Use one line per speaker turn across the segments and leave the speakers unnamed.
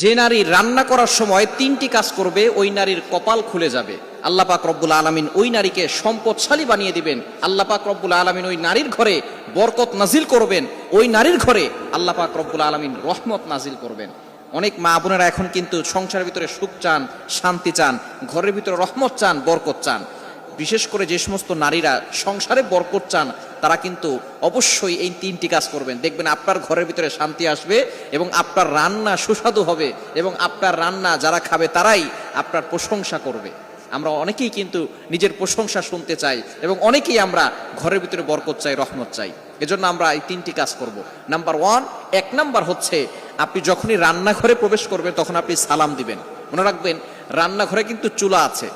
যে নারী রান্না করার সময় তিনটি কাজ করবে ওই নারীর কপাল খুলে যাবে। আল্লাহ পাক রব্বুল আলামিন ওই নারীকে সম্পদশালী বানিয়ে দিবেন। আল্লাহ পাক রব্বুল আলামিন ওই নারীর ঘরে বরকত নাজিল করবেন। ওই নারীর ঘরে আল্লাহ পাক রব্বুল আলামিন রহমত নাজিল করবেন। অনেক মা বোনেরা এখন কিন্তু সংসারের ভিতরে সুখ চান, শান্তি চান, ঘরের ভিতরে রহমত চান, বরকত চান। বিশেষ করে যে সমস্ত নারীরা সংসারে বরকত চান তারা কিন্তু অবশ্যই এই তিনটি কাজ করবেন। দেখবেন আপনার ঘরের ভিতরে শান্তি আসবে এবং আপনার রান্না সুস্বাদু হবে এবং আপনার রান্না যারা খাবে তারাই আপনার প্রশংসা করবে। আমরা অনেকেই কিন্তু নিজের প্রশংসা শুনতে চাই এবং অনেকেই আমরা ঘরের ভিতরে বরকত চাই, রহমত চাই। এজন্য আমরা এই তিনটি কাজ করব। নাম্বার ওয়ান, এক নাম্বার হচ্ছে আপনি যখনই রান্নাঘরে প্রবেশ করবেন তখন আপনি সালাম দিবেন। মনে রাখবেন রান্নাঘরে কিন্তু চুলা আছে।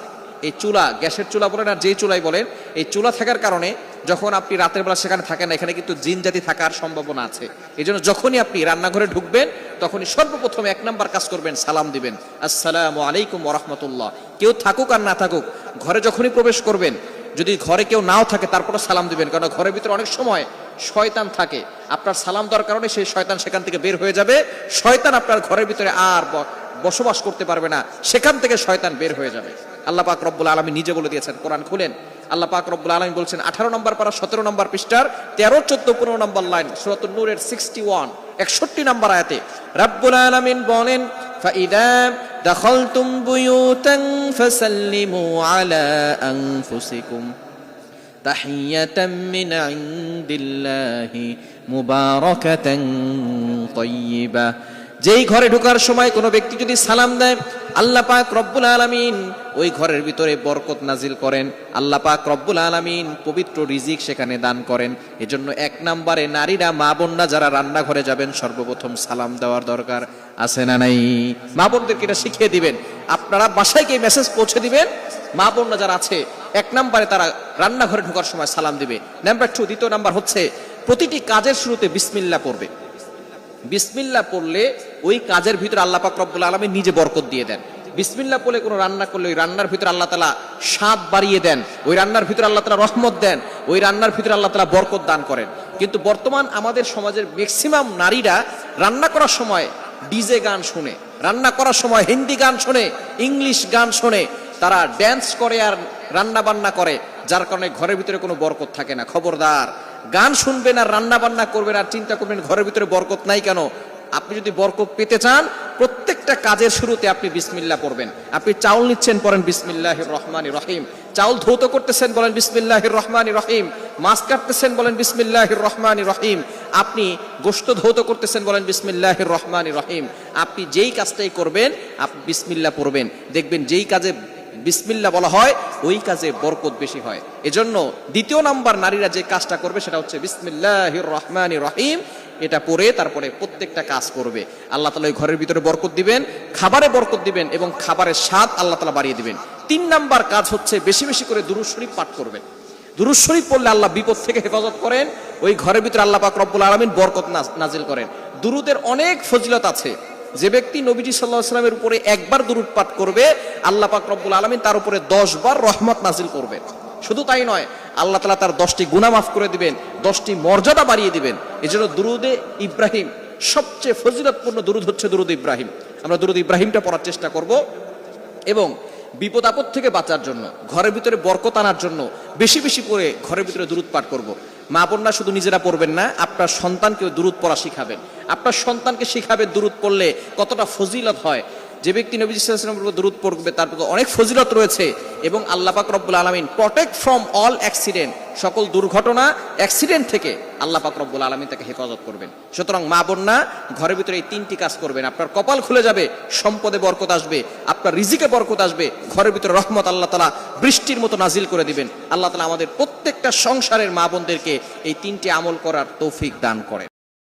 এই চুলা, গ্যাসের চুলা বলেন আর যেই চুলাই বলেন, এই চুলা থাকার কারণে যখন আপনি রাতের বেলা সেখানে থাকেন না, এখানে কিন্তু জিন জাতি থাকার সম্ভাবনা আছে। এই জন্য যখনই আপনি রান্নাঘরে ঢুকবেন তখনই সর্বপ্রথম এক নাম্বার কাজ করবেন, সালাম দিবেন, আসসালামু আলাইকুম ওয়া রাহমাতুল্লাহ। কেউ থাকুক আর না থাকুক, ঘরে যখনই প্রবেশ করবেন, যদি ঘরে কেউ নাও থাকে তারপরে সালাম দিবেন, কারণ ঘরের ভিতরে অনেক সময় শয়তান থাকে। আপনার সালাম দেওয়ার কারণে সেই শয়তান সেখান থেকে বের হয়ে যাবে। শয়তান আপনার ঘরের ভিতরে আর বসবাস করতে পারবে না, সেখান থেকে শয়তান বের হয়ে যাবে। আল্লাহ পাক রব্বুল আলামিন নিজে বলে দিয়েছেন, কোরআন খুলেন, আল্লাহ পাক রব্বুল আলামিন বলছেন 18 নম্বর পারা 17 নম্বর পৃষ্ঠার 13, 14, 15 নম্বর লাইন, সূরাতুন নূরের 61 নম্বর আয়াতে রব্বুল আলামিন বলেন, ফাইদা দাখালতুম বুয়ুতান ফাসাল্লিমু আলা আনফুসিকুম তাহিয়াতাম মিন ইনদিল্লাহি মুবারাকাতান তাইয়্যিবা। যেই ঘরে ঢোকার সময় কোনো ব্যক্তি যদি সালাম দেয়, আল্লাহ পাক রব্বুল আলামিন ওই ঘরের ভিতরে বরকত নাজিল করেন। আল্লাহ পাক রব্বুল আলামিন পবিত্র রিজিক সেখানে দান করেন। এজন্য এক নম্বরে নারীরা, মা বোনরা যারা রান্নাঘরে যাবেন সর্বপ্রথম সালাম দেওয়ার দরকার আছে না নাই? মা বোনদেরকে এটা শিখিয়ে দিবেন। আপনারা বাসায় গিয়ে মেসেজ পৌঁছে দিবেন, মা বোনরা যারা আছে এক নম্বরে তারা রান্নাঘরে ঢোকার সময় সালাম দিবে। নাম্বার 2, দ্বিতীয় নাম্বার হচ্ছে প্রতিটি কাজের শুরুতে বিসমিল্লাহ পড়বে। বিসমিল্লাহ পড়লে ওই কাজের ভিতরে আল্লাহ পাক রব্বুল আলামিন নিজে বরকত দিয়ে দেন। বিসমিল্লাহ পড়লে কোনো রান্না করলে ওই রান্নার ভিতরে আল্লাহ তাআলা স্বাদ বাড়িয়ে দেন, ওই রান্নার ভিতরে আল্লাহ তাআলা রহমত দেন, ওই রান্নার ভিতরে আল্লাহ তাআলা বরকত দান করেন। কিন্তু বর্তমান আমাদের সমাজের ম্যাক্সিমাম নারীরা রান্না করার সময় ডিজে গান শুনে, রান্না করার সময় হিন্দি গান শুনে, ইংলিশ গান শুনে, তারা ড্যান্স করে আর রান্না বান্না করে, যার কারণে ঘরের ভিতরে কোনো বরকত থাকে না। খবরদার, গান শুনবেন আর রান্না বান্না করবেন আর চিন্তা করবেন ঘরের ভিতরে বরকত নাই কেন। আপনি যদি বরকত পেতে চান, প্রত্যেকটা কাজের শুরুতে আপনি বিসমিল্লাহ পড়বেন। আপনি চাউল নিচ্ছেন, পড়েন বিসমিল্লাহির রহমানির রহিম। চাউল ধৌত করতেছেন, বলেন বিসমিল্লাহির রহমানির রহিম। মাছ কাটতেছেন, বলেন বিসমিল্লাহির রহমানির রহিম। আপনি গোশত ধৌত করতেছেন, বলেন বিসমিল্লাহির রহমানির রহিম। আপনি যেই কাজটাই করবেন আপনি বিসমিল্লাহ পড়বেন। দেখবেন যেই কাজে বিসমিল্লাহ বলা হয় ওই কাজে বরকত বেশি হয়। এজন্য দ্বিতীয় নাম্বার নারীরা যে কাজটা করবে সেটা হচ্ছে বিসমিল্লাহির রহমানির রহিম। এটা পড়ে তারপরে প্রত্যেকটা কাজ করবে। আল্লাহ তাআলা ওই ঘরের ভিতরে বরকত দিবেন, খাবারে বরকত দিবেন এবং খাবারের স্বাদ আল্লাহ তাআলা বাড়িয়ে দিবেন। 3 নাম্বার কাজ হচ্ছে বেশি বেশি করে দুরূদ শরীফ পাঠ করবেন। দুরূদ শরীফ পড়লে আল্লাহ বিপদ থেকে হেফাজত করেন। ওই ঘরের ভিতরে আল্লাহ পাক রব্বুল আলামিন বরকত নাজিল করেন। দুরূদের অনেক ফজিলত আছে। যে ব্যক্তি নবীজি সাল্লাল্লাহু আলাইহি ওয়াসাল্লামের উপরে একবার দুরূদ পাঠ করবে, আল্লাহ পাক রব্বুল আলামিন তার উপরে 10 বার রহমত নাজিল করবেন। শুধু তাই নয়, আল্লাহ তাআলা তার 10টি গুনাহ মাফ করে দিবেন, 10টি মর্যাদা বাড়িয়ে দিবেন। এজন্য দুরূদে ইব্রাহিম, সবচেয়ে ফজিলতপূর্ণ দুরূদ হচ্ছে দুরূদ ইব্রাহিম। আমরা দুরূদ ইব্রাহিমটা পড়ার চেষ্টা করব এবং বিপদ আপদ থেকে বাঁচার জন্য, ঘরের ভিতরে বরকত আনার জন্য বেশি বেশি করে ঘরের ভিতরে দুরূদ পাঠ করব। মা বোনরা শুধু নিজেরা পড়বেন না, আপনার সন্তানকে দুরূদ পড়া শিখাবেন। আপনার সন্তানকে শিখাবেন দুরূদ পড়লে কতটা ফজিলত হয়। যে ব্যক্তি নবী সাল্লাল্লাহু আলাইহি ওয়াসাল্লামের উপর দুরূদ পড়বে তার প্রতি অনেক ফজিলত রয়েছে এবং আল্লাহ পাক রব্বুল আলামিন প্রটেক্ট ফ্রম অল অ্যাক্সিডেন্ট, সকল দুর্ঘটনা, অ্যাক্সিডেন্ট থেকে আল্লাহ পাক রব্বুল আলামিন তাকে হেফাজত করবেন। সুতরাং মা বোনরা ঘরের ভিতরে এই 3টি কাজ করবেন, আপনার কপাল খুলে যাবে, সম্পদে বরকত আসবে, আপনার রিজিকে বরকত আসবে, ঘরের ভিতরে রহমত আল্লাহ তাআলা বৃষ্টির মতো নাজিল করে দিবেন। আল্লাহ তাআলা আমাদের প্রত্যেকটা সংসারের মা বোনদেরকে এই 3টি আমল করার তৌফিক দান করেন।